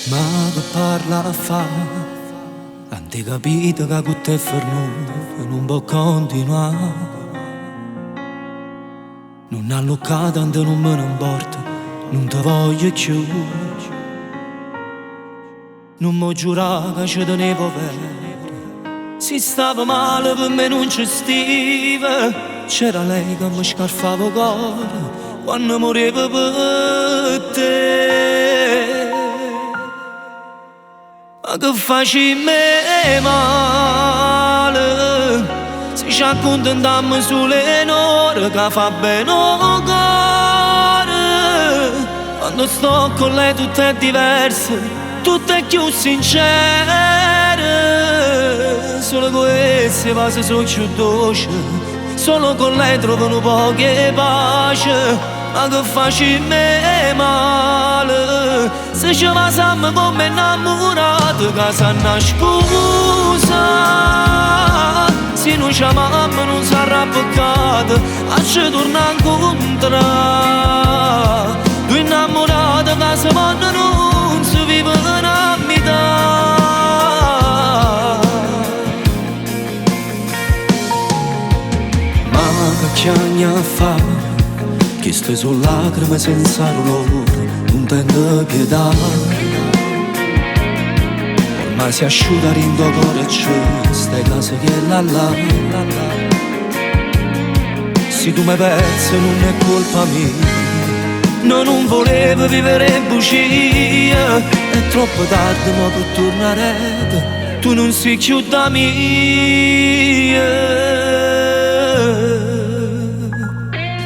Ma che parla a fa, ante capito che con te fernuto non può continuare. Non ha luccato tanto non me ne importa, non ti voglio più. Non mi giurare che ci tenevo vero, si stava male per me non ci stiva. C'era lei che mi scarfava il cuore quando moriva per te. Ma che faci me male, se ci accontentammo sulle ore che fa bene il cuore. Quando sto con lei tutto è diverso, tutto è più sincero. Solo queste cose sono più dolci, solo con lei trovano poche pace. Ma che faci me male, se ci pasiamo come innamorati che sanno scusa. Se non ci amiamo non sarà peccato a ci tornare a incontrare. Due innamorati che si vanno non si vivono a metà. Ma che anni fa, queste sono lacrime senza dolore, non tendo pietà. Ormai si asciuga rindo cuore e c'è stai case che là là. Se tu mi pensi non è colpa mia, no, non volevo vivere in bugia. È troppo tardi ma per tornare, tu non sei più da mia.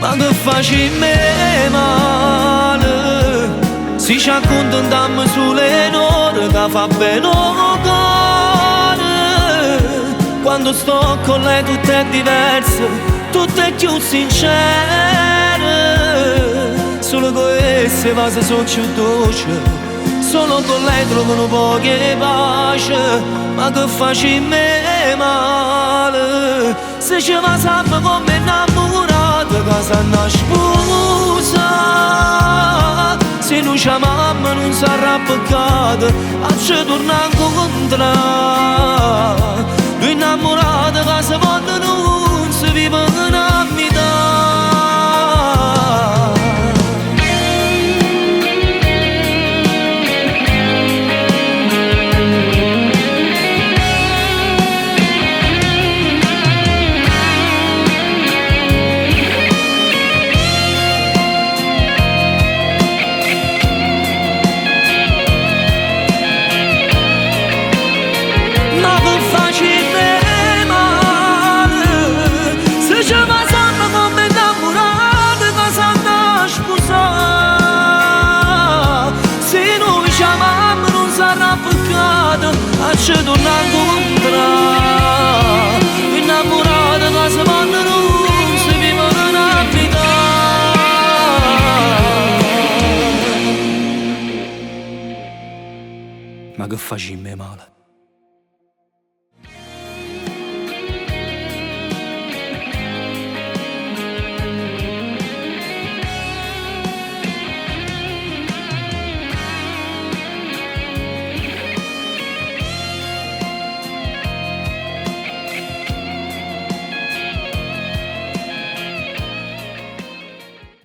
Ma che faci me male, se ci accontentammo sulle ore che fa bene il cuore. Quando sto con lei tutto è diverso, tutto è più sincero. Solo queste cose sono più dolci, solo con lei trovano poche pace. Ma che faci me male, se ci pasiamo come innamorati che sanno scusa. Se non ci amiamo non sarà peccato a ci tornare a incontrare. Due innamorati che si vogliono non si vivono a metà. A ci tornare a incontrare, innamorati che si vanno non si vivono a metà. Ma che faci me male?